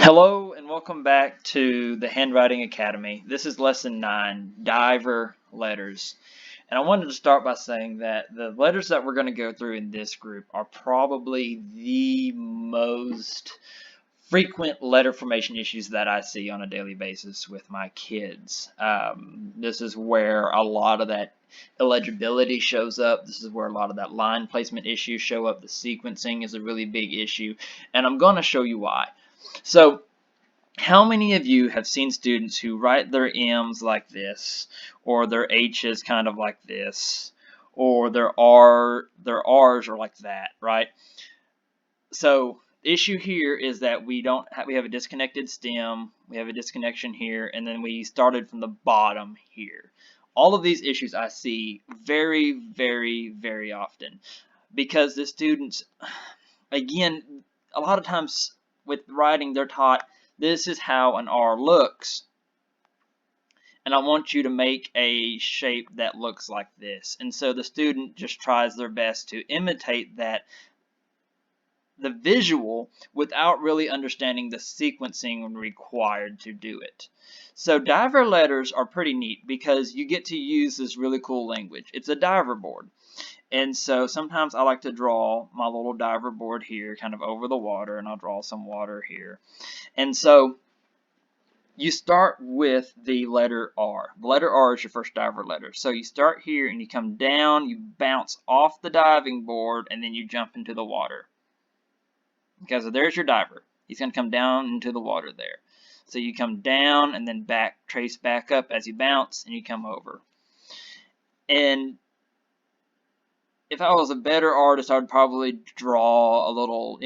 Hello and welcome back to the Handwriting Academy. This is lesson 9, Diver Letters. And I wanted to start by saying that the letters that we're going to go through in this group are probably the most frequent letter formation issues that I see on a daily basis with my kids. This is where a lot of that illegibility shows up. This is where a lot of that line placement issues show up. The sequencing is a really big issue, and I'm going to show you why. So, how many of you have seen students who write their M's like this, or their H's kind of like this, or their R's are like that, right? So the issue here is that we have a disconnected stem, we have a disconnection here, and then we started from the bottom here. All of these issues I see very, very, very often because the students, again, a lot of times with writing, they're taught this is how an R looks, and I want you to make a shape that looks like this. And so the student just tries their best to imitate that, the visual, without really understanding the sequencing required to do it. So diver letters are pretty neat because you get to use this really cool language. It's a diver board. And so sometimes I like to draw my little diver board here kind of over the water, and I'll draw some water here. And so you start with the letter R. The letter R is your first diver letter. So you start here and you come down, you bounce off the diving board, and then you jump into the water. Okay, so there's your diver. He's going to come down into the water there. So you come down and then trace back up as you bounce, and you come over. And if I was a better artist, I would probably draw a little,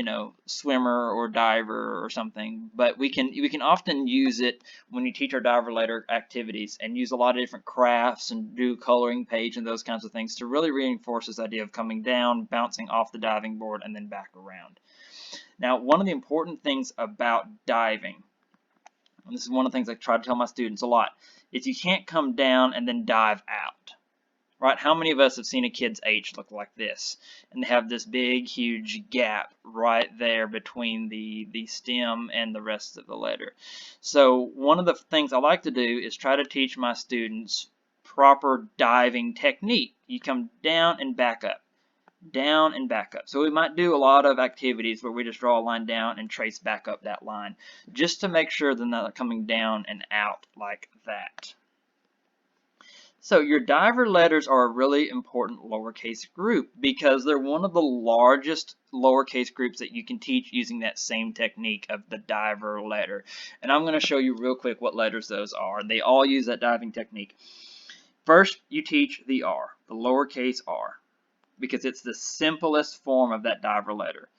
swimmer or diver or something. But we can often use it when you teach our diver letter activities and use a lot of different crafts and do coloring page and those kinds of things to really reinforce this idea of coming down, bouncing off the diving board, and then back around. Now, one of the important things about diving, and this is one of the things I try to tell my students a lot, is you can't come down and then dive out. Right? How many of us have seen a kid's H look like this? And they have this big, huge gap right there between the stem and the rest of the letter. So one of the things I like to do is try to teach my students proper diving technique. You come down and back up. Down and back up. So we might do a lot of activities where we just draw a line down and trace back up that line, just to make sure they're not coming down and out like that. So your diver letters are a really important lowercase group because they're one of the largest lowercase groups that you can teach using that same technique of the diver letter. And I'm going to show you real quick what letters those are. They all use that diving technique. First, you teach the R, the lowercase r, because it's the simplest form of that diver letter.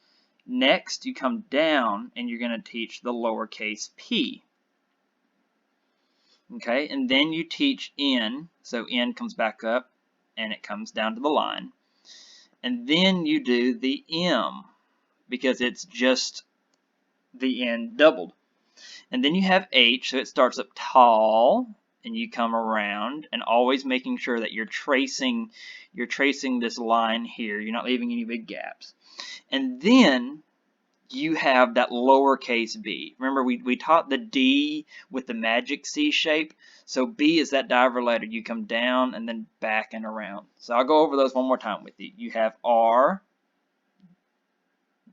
Next, you come down and you're going to teach the lowercase p. Okay, and then you teach N, so N comes back up and it comes down to the line. And then you do the M, because it's just the N doubled. And then you have H, so it starts up tall, and you come around, and always making sure that you're tracing this line here. You're not leaving any big gaps. And then you have that lowercase b. Remember, we taught the D with the magic C shape. So B is that diver letter. You come down and then back and around. So I'll go over those one more time with you. You have R,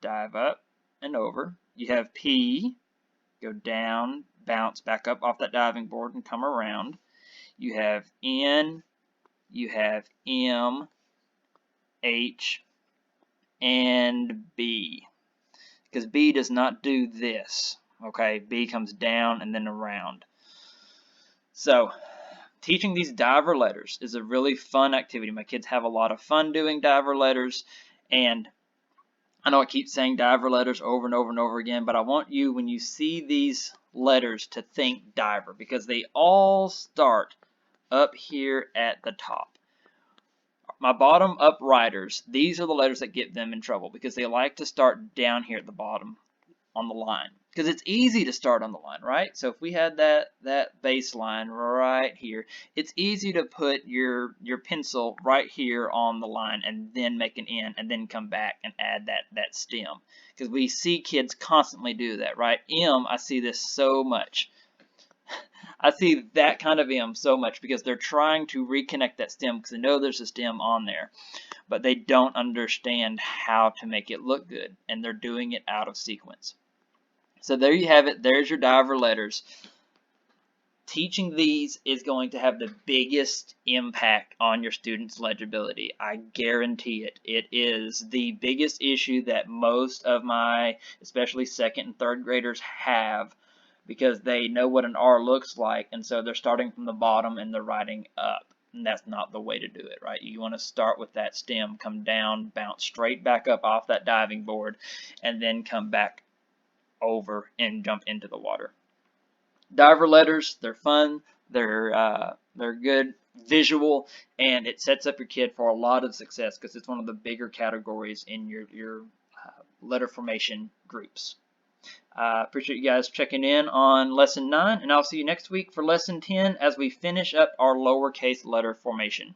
dive up and over. You have P, go down, bounce back up off that diving board and come around. You have N, you have M, H, and B. Because B does not do this. Okay, B comes down and then around. So, teaching these diver letters is a really fun activity. My kids have a lot of fun doing diver letters, and I know I keep saying diver letters over and over and over again, but I want you, when you see these letters, to think diver, because they all start up here at the top. My bottom up writers, these are the letters that get them in trouble because they like to start down here at the bottom on the line. because it's easy to start on the line, right? So if we had that baseline right here, it's easy to put your pencil right here on the line and then make an N and then come back and add that stem, because we see kids constantly do that, right? M, I see this so much. I see that kind of M so much because they're trying to reconnect that stem because they know there's a stem on there, but they don't understand how to make it look good, and they're doing it out of sequence. So there you have it. There's your diver letters. Teaching these is going to have the biggest impact on your students' legibility. I guarantee it. It is the biggest issue that most of my, especially second and third graders, have, because they know what an R looks like, and so they're starting from the bottom and they're writing up. And that's not the way to do it, right? You want to start with that stem, come down, bounce straight back up off that diving board, and then come back over and jump into the water. Diver letters, they're fun, they're good visual, and it sets up your kid for a lot of success because it's one of the bigger categories in your letter formation groups. Appreciate you guys checking in on lesson 9, and I'll see you next week for lesson 10 as we finish up our lowercase letter formation.